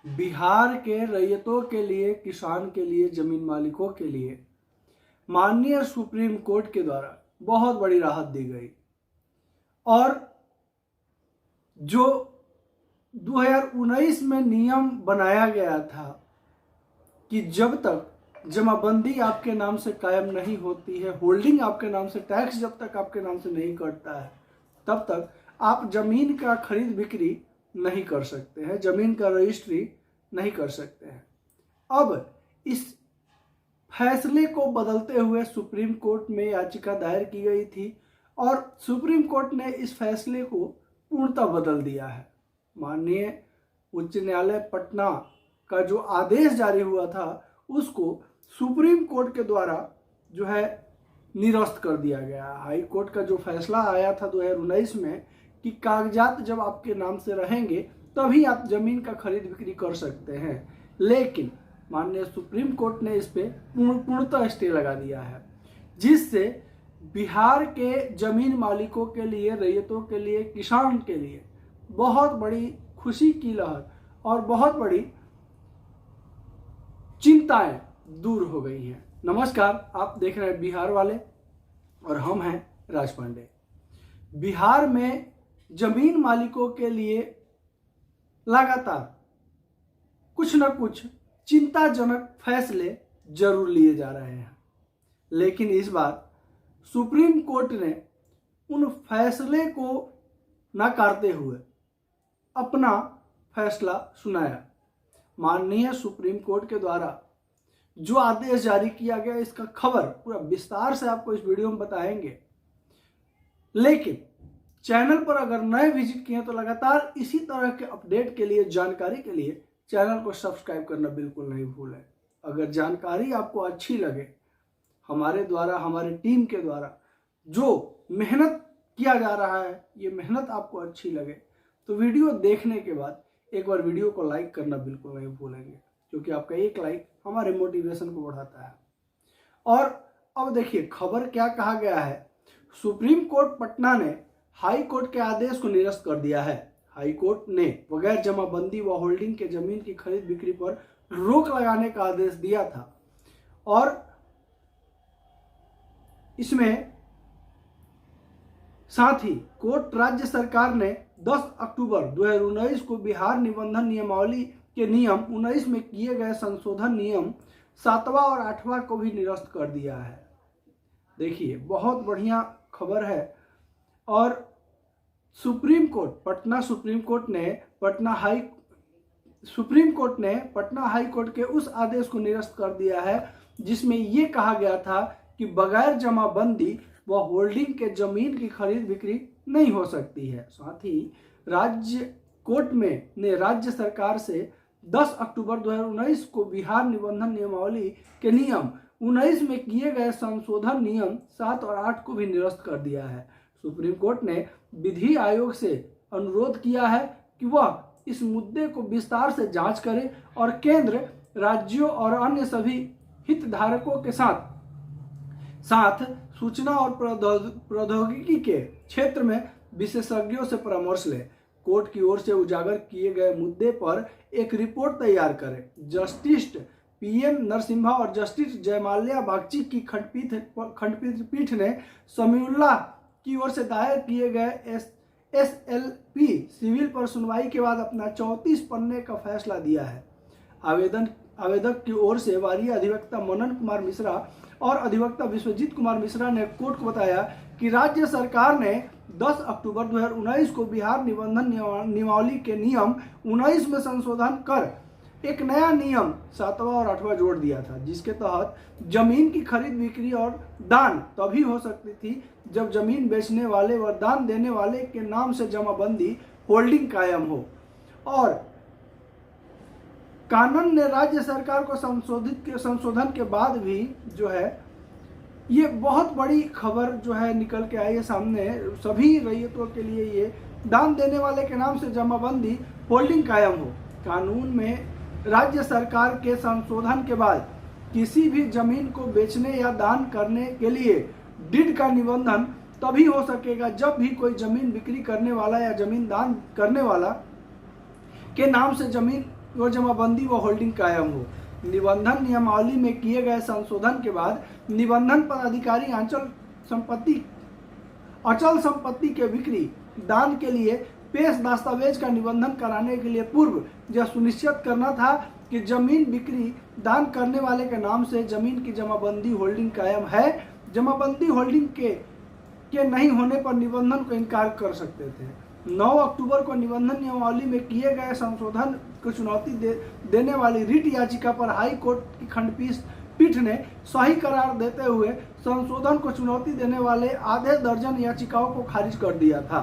बिहार के रैयतों के लिए, किसान के लिए, जमीन मालिकों के लिए माननीय सुप्रीम कोर्ट के द्वारा बहुत बड़ी राहत दी गई। और जो 2019 में नियम बनाया गया था कि जब तक जमाबंदी आपके नाम से कायम नहीं होती है, होल्डिंग आपके नाम से, टैक्स जब तक आपके नाम से नहीं कटता है, तब तक आप जमीन का खरीद बिक्री नहीं कर सकते हैं, जमीन का रजिस्ट्री नहीं कर सकते हैं। अब इस फैसले को बदलते हुए सुप्रीम कोर्ट में याचिका दायर की गई थी और सुप्रीम कोर्ट ने इस फैसले को पूर्णतः बदल दिया है। माननीय उच्च न्यायालय पटना का जो आदेश जारी हुआ था उसको सुप्रीम कोर्ट के द्वारा जो है निरस्त कर दिया गया। हाई कोर्ट का जो फैसला आया था 2019 में कि कागजात जब आपके नाम से रहेंगे तभी आप जमीन का खरीद बिक्री कर सकते हैं, लेकिन माननीय सुप्रीम कोर्ट ने इस पे पूर्णतः स्टे लगा दिया है, जिससे बिहार के जमीन मालिकों के लिए, रैयतों के लिए, किसान के लिए बहुत बड़ी खुशी की लहर और बहुत बड़ी चिंताएं दूर हो गई हैं। नमस्कार, आप देख रहे हैं बिहार वाले और हम हैं राज पांडे। बिहार में जमीन मालिकों के लिए लगातार कुछ न कुछ चिंताजनक फैसले जरूर लिए जा रहे हैं, लेकिन इस बार सुप्रीम कोर्ट ने उन फैसले को नकारते हुए अपना फैसला सुनाया। माननीय सुप्रीम कोर्ट के द्वारा जो आदेश जारी किया गया, इसका खबर पूरा विस्तार से आपको इस वीडियो में बताएंगे। लेकिन चैनल पर अगर नए विजिट किए तो लगातार इसी तरह के अपडेट के लिए, जानकारी के लिए चैनल को सब्सक्राइब करना बिल्कुल नहीं भूलें। अगर जानकारी आपको अच्छी लगे, हमारे द्वारा, हमारे टीम के द्वारा जो मेहनत किया जा रहा है, ये मेहनत आपको अच्छी लगे तो वीडियो देखने के बाद एक बार वीडियो को लाइक करना बिल्कुल नहीं भूलेंगे, क्योंकि आपका एक लाइक हमारे मोटिवेशन को बढ़ाता है। और अब देखिए खबर क्या कहा गया है। सुप्रीम कोर्ट पटना ने हाई कोर्ट के आदेश को निरस्त कर दिया है। हाई कोर्ट ने बगैर जमाबंदी व होल्डिंग के जमीन की खरीद बिक्री पर रोक लगाने का आदेश दिया था और इसमें साथ ही कोर्ट राज्य सरकार ने 10 अक्टूबर 2019 को बिहार निबंधन नियमावली के नियम 19 में किए गए संशोधन नियम 7वां और 8वां को भी निरस्त कर दिया है। देखिए बहुत बढ़िया खबर है। और सुप्रीम कोर्ट ने पटना हाई कोर्ट के उस आदेश को निरस्त कर दिया है जिसमें यह कहा गया था कि बगैर जमाबंदी व होल्डिंग के जमीन की खरीद बिक्री नहीं हो सकती है। साथ ही राज्य कोर्ट ने राज्य सरकार से 10 अक्टूबर 2019 को बिहार निबंधन नियमावली के नियम 19 में किए गए संशोधन नियम 7 और 8 को भी निरस्त कर दिया है। सुप्रीम कोर्ट ने विधि आयोग से अनुरोध किया है कि वह इस मुद्दे को विस्तार से जांच करे और केंद्र, राज्यों और अन्य सभी हितधारकों के साथ सूचना और प्रौद्योगिकी के क्षेत्र में विशेषज्ञों से परामर्श ले। कोर्ट की ओर से उजागर किए गए मुद्दे पर एक रिपोर्ट तैयार करे। जस्टिस PM नरसिम्हा और जस्टिस जयमाल्या बागची की खंडपीठ ने समीउल्लाह की ओर से दायर किए गए SLP सिविल पर सुनवाई के बाद अपना 34 पन्ने का फैसला दिया है। आवेदक की ओर से वरीय अधिवक्ता मनन कुमार मिश्रा और अधिवक्ता विश्वजीत कुमार मिश्रा ने कोर्ट को बताया कि राज्य सरकार ने 10 अक्टूबर 2019 को बिहार निबंधन नियमावली के नियम 19 में संशोधन कर एक नया नियम 7वां और 8वां जोड़ दिया था, जिसके तहत जमीन की खरीद बिक्री और दान तभी हो सकती थी जब जमीन बेचने वाले व दान देने वाले के नाम से जमाबंदी, होल्डिंग कायम हो। और कानून ने राज्य सरकार को संशोधन के बाद भी जो है ये बहुत बड़ी खबर जो है निकल के आई है सामने। सभी रैयतों के लिए ये दान देने वाले के नाम से जमाबंदी, होल्डिंग कायम हो। कानून में राज्य सरकार के संशोधन के बाद किसी भी जमीन को बेचने या दान करने के लिए डीड का निबंधन तभी हो सकेगा जब भी कोई जमीन बिक्री करने वाला या जमीन दान करने वाला के नाम से जमीन व जमाबंदी व होल्डिंग कायम हो। निबंधन नियमावली में किए गए संशोधन के बाद निबंधन पदाधिकारी अचल संपत्ति के बिक्री दान के लिए पेश दस्तावेज का निबंधन कराने के लिए पूर्व यह सुनिश्चित करना था कि जमीन बिक्री दान करने वाले के नाम से जमीन की जमाबंदी होल्डिंग कायम है। जमाबंदी होल्डिंग के नहीं होने पर निबंधन को इनकार कर सकते थे। 9 अक्टूबर को निबंधन नियमावली में किए गए संशोधन को चुनौती देने वाली रिट याचिका पर हाई कोर्ट की खंडपीठ ने सही करार देते हुए संशोधन को चुनौती देने वाले आधे दर्जन याचिकाओं को खारिज कर दिया था।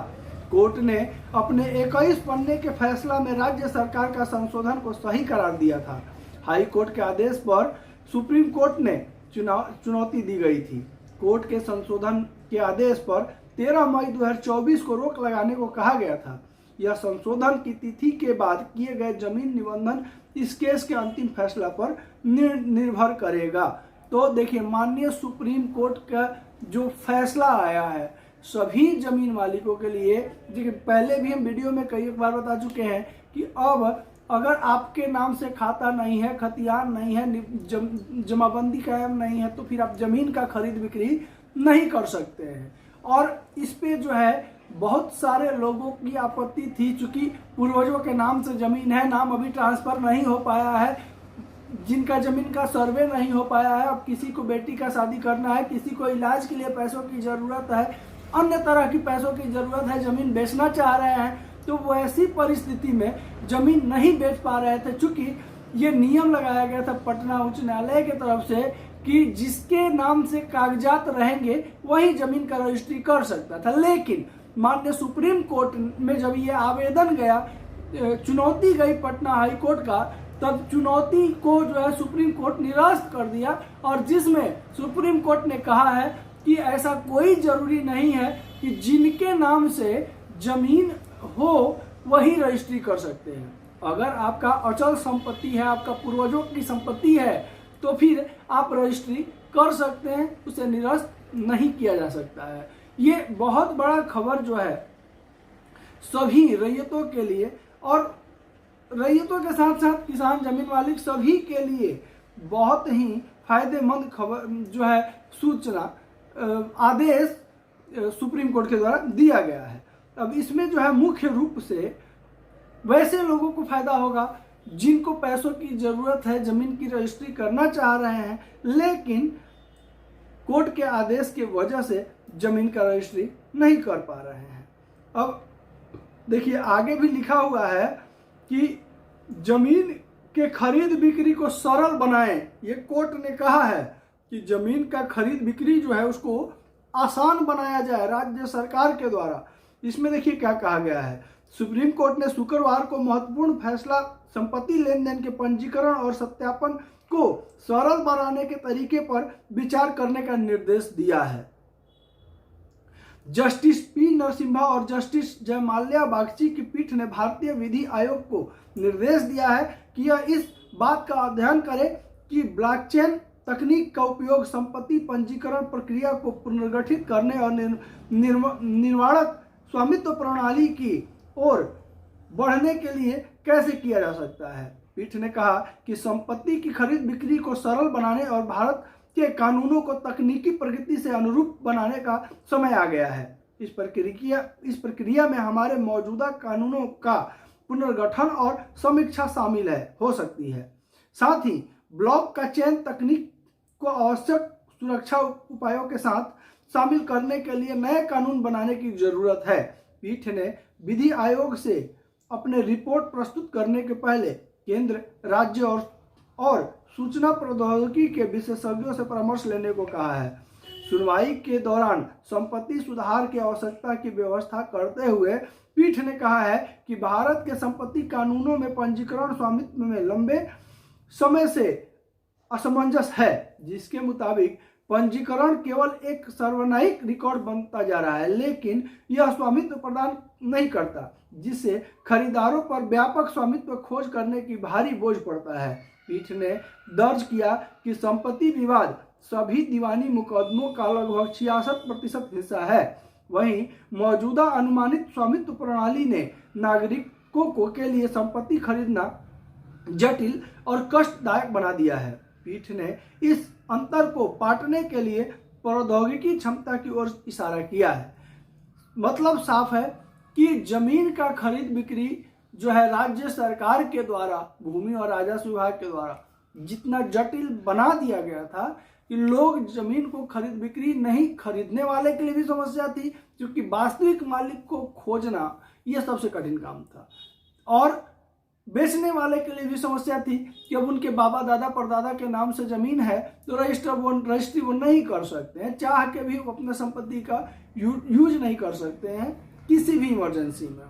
कोर्ट ने अपने 21 पन्ने के फैसला में राज्य सरकार का संशोधन को सही करार दिया था। हाई कोर्ट के आदेश पर सुप्रीम कोर्ट ने चुनौती दी गई थी। कोर्ट के संशोधन के आदेश पर 13 मई 2024 को रोक लगाने को कहा गया था। यह संशोधन की तिथि के बाद किए गए जमीन निबंधन इस केस के अंतिम फैसला पर निर्भर करेगा। तो देखिए, माननीय सुप्रीम कोर्ट का जो फैसला आया है सभी जमीन मालिकों के लिए, देखिए पहले भी हम वीडियो में कई बार बता चुके हैं कि अब अगर आपके नाम से खाता नहीं है, खतियान नहीं है, जमाबंदी कायम नहीं है, तो फिर आप जमीन का खरीद बिक्री नहीं कर सकते हैं। और इस पे जो है बहुत सारे लोगों की आपत्ति थी, चूंकि पूर्वजों के नाम से जमीन है, नाम अभी ट्रांसफर नहीं हो पाया है, जिनका जमीन का सर्वे नहीं हो पाया है, अब किसी को बेटी का शादी करना है, किसी को इलाज के लिए पैसों की जरूरत है, अन्य तरह की पैसों की जरूरत है, जमीन बेचना चाह रहे हैं, तो वैसी परिस्थिति में जमीन नहीं बेच पा रहे थे। चूंकि ये नियम लगाया गया था पटना उच्च न्यायालय की तरफ से कि जिसके नाम से कागजात रहेंगे वही जमीन का रजिस्ट्री कर सकता था। लेकिन माननीय सुप्रीम कोर्ट में जब ये आवेदन गया, चुनौती गई पटना हाई कोर्ट का, तब चुनौती को जो है सुप्रीम कोर्ट निरस्त कर दिया, और जिसमें सुप्रीम कोर्ट ने कहा है कि ऐसा कोई जरूरी नहीं है कि जिनके नाम से जमीन हो वही रजिस्ट्री कर सकते हैं। अगर आपका अचल संपत्ति है, आपका पूर्वजों की संपत्ति है, तो फिर आप रजिस्ट्री कर सकते हैं, उसे निरस्त नहीं किया जा सकता है। ये बहुत बड़ा खबर जो है सभी रैयतों के लिए, और रैयतों के साथ साथ किसान जमीन मालिक सभी के लिए बहुत ही फायदेमंद खबर जो है सूचना आदेश सुप्रीम कोर्ट के द्वारा दिया गया है। अब इसमें जो है मुख्य रूप से वैसे लोगों को फायदा होगा जिनको पैसों की जरूरत है, जमीन की रजिस्ट्री करना चाह रहे हैं, लेकिन कोर्ट के आदेश की वजह से जमीन का रजिस्ट्री नहीं कर पा रहे हैं। अब देखिए आगे भी लिखा हुआ है कि जमीन के खरीद बिक्री को सरल बनाएं। ये कोर्ट ने कहा है कि जमीन का खरीद बिक्री जो है उसको आसान बनाया जाए राज्य सरकार के द्वारा। इसमें देखिए क्या कहा गया है। सुप्रीम कोर्ट ने शुक्रवार को महत्वपूर्ण फैसला संपत्ति लेन देन के पंजीकरण और सत्यापन को सरल बनाने के तरीके पर विचार करने का निर्देश दिया है। जस्टिस पी नरसिम्हा और जस्टिस जयमाल्या बागची की पीठ ने भारतीय विधि आयोग को निर्देश दिया है कि यह इस बात का अध्ययन करे कि ब्लॉकचेन तकनीक का उपयोग संपत्ति पंजीकरण प्रक्रिया को पुनर्गठित करने और निर्माणक स्वामित्व प्रणाली की ओर बढ़ने के लिए कैसे किया जा सकता है। पीठ ने कहा कि संपत्ति की खरीद बिक्री को सरल बनाने और भारत के कानूनों को तकनीकी प्रगति से अनुरूप बनाने का समय आ गया है। इस प्रक्रिया में हमारे मौजूदा कानूनों का पुनर्गठन और समीक्षा शामिल हो सकती है। साथ ही ब्लॉक का चयन तकनीक को आवश्यक सुरक्षा उपायों के साथ शामिल करने के लिए नए कानून बनाने की जरूरत है। पीठ ने विधि आयोग से अपने रिपोर्ट प्रस्तुत करने के पहले केंद्र, राज्य और सूचना प्रौद्योगिकी के विशेषज्ञों से परामर्श लेने को कहा है। सुनवाई के दौरान संपत्ति सुधार की आवश्यकता की व्यवस्था करते हुए पीठ ने कहा है कि भारत के संपत्ति कानूनों में पंजीकरण स्वामित्व में लंबे समय से असमंजस है, जिसके मुताबिक पंजीकरण केवल एक सार्वजनिक रिकॉर्ड बनता जा रहा है, लेकिन यह स्वामित्व प्रदान नहीं करता, जिससे खरीदारों पर व्यापक स्वामित्व खोज करने की भारी बोझ पड़ता है। पीठ ने दर्ज किया कि संपत्ति विवाद सभी दीवानी मुकदमों का लगभग 66% हिस्सा है। वहीं मौजूदा अनुमानित स्वामित्व प्रणाली ने नागरिकों के लिए संपत्ति खरीदना जटिल और कष्टदायक बना दिया है। पीठ ने इस अंतर को पाटने के लिए प्रौद्योगिकी क्षमता की ओर इशारा किया है। मतलब साफ है कि जमीन का खरीद बिक्री जो है राज्य सरकार के द्वारा, भूमि और राजस्व विभाग के द्वारा जितना जटिल बना दिया गया था कि लोग जमीन को खरीद बिक्री नहीं, खरीदने वाले के लिए भी समस्या थी क्योंकि वास्तविक मालिक को खोजना यह सबसे कठिन काम था, और बेचने वाले के लिए भी समस्या थी कि अब उनके बाबा दादा परदादा के नाम से जमीन है तो रजिस्ट्री वो नहीं कर सकते हैं, चाह के भी वो अपने संपत्ति का यूज नहीं कर सकते हैं किसी भी इमरजेंसी में।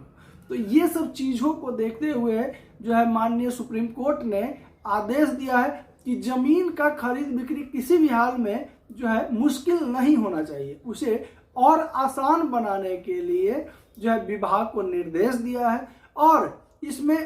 तो ये सब चीज़ों को देखते हुए जो है माननीय सुप्रीम कोर्ट ने आदेश दिया है कि जमीन का खरीद बिक्री किसी भी हाल में जो है मुश्किल नहीं होना चाहिए। उसे और आसान बनाने के लिए जो है विभाग को निर्देश दिया है, और इसमें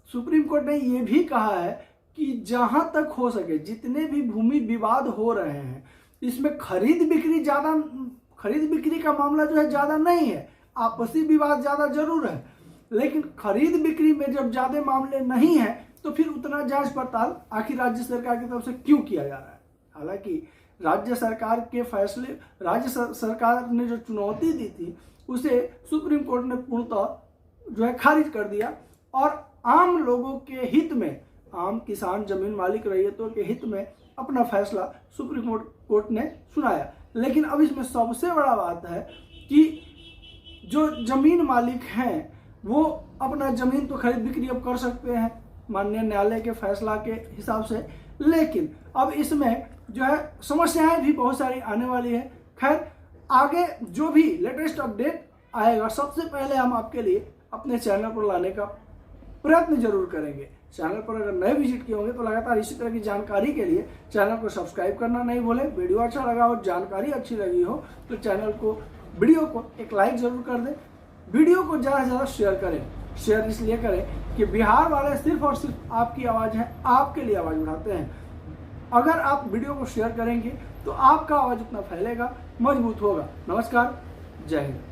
सुप्रीम कोर्ट ने यह भी कहा है कि जहां तक हो सके जितने भी भूमि विवाद हो रहे हैं इसमें खरीद बिक्री का मामला जो है ज्यादा नहीं है, आपसी विवाद ज्यादा जरूर है, लेकिन खरीद बिक्री में जब ज्यादा मामले नहीं है तो फिर उतना जांच पड़ताल आखिर राज्य सरकार की तरफ से क्यों किया जा रहा है। हालांकि राज्य सरकार के फैसले, राज्य सरकार ने जो चुनौती दी थी उसे सुप्रीम कोर्ट ने पूर्णतः जो है खारिज कर दिया, और आम लोगों के हित में, आम किसान जमीन मालिक रैयतों के हित में अपना फैसला सुप्रीम कोर्ट ने सुनाया। लेकिन अब इसमें सबसे बड़ा बात है कि जो जमीन मालिक हैं वो अपना जमीन तो खरीद बिक्री अब कर सकते हैं माननीय न्यायालय के फैसला के हिसाब से, लेकिन अब इसमें जो है समस्याएं भी बहुत सारी आने वाली है। खैर, आगे जो भी लेटेस्ट अपडेट आएगा सबसे पहले हम आपके लिए अपने चैनल पर लाने का प्रयत्न जरूर करेंगे। चैनल पर अगर नए विजिट किए होंगे तो लगातार इसी तरह की जानकारी के लिए चैनल को सब्सक्राइब करना नहीं भूलें। वीडियो अच्छा लगा और जानकारी अच्छी लगी हो तो चैनल को, वीडियो को एक लाइक जरूर कर दें। वीडियो को ज़्यादा से ज़्यादा शेयर करें। शेयर इसलिए करें कि बिहार वाले सिर्फ और सिर्फ आपकी आवाज़ है, आपके लिए आवाज़ उठाते हैं। अगर आप वीडियो को शेयर करेंगे तो आपका आवाज़ उतना फैलेगा, मजबूत होगा। नमस्कार, जय हिंद।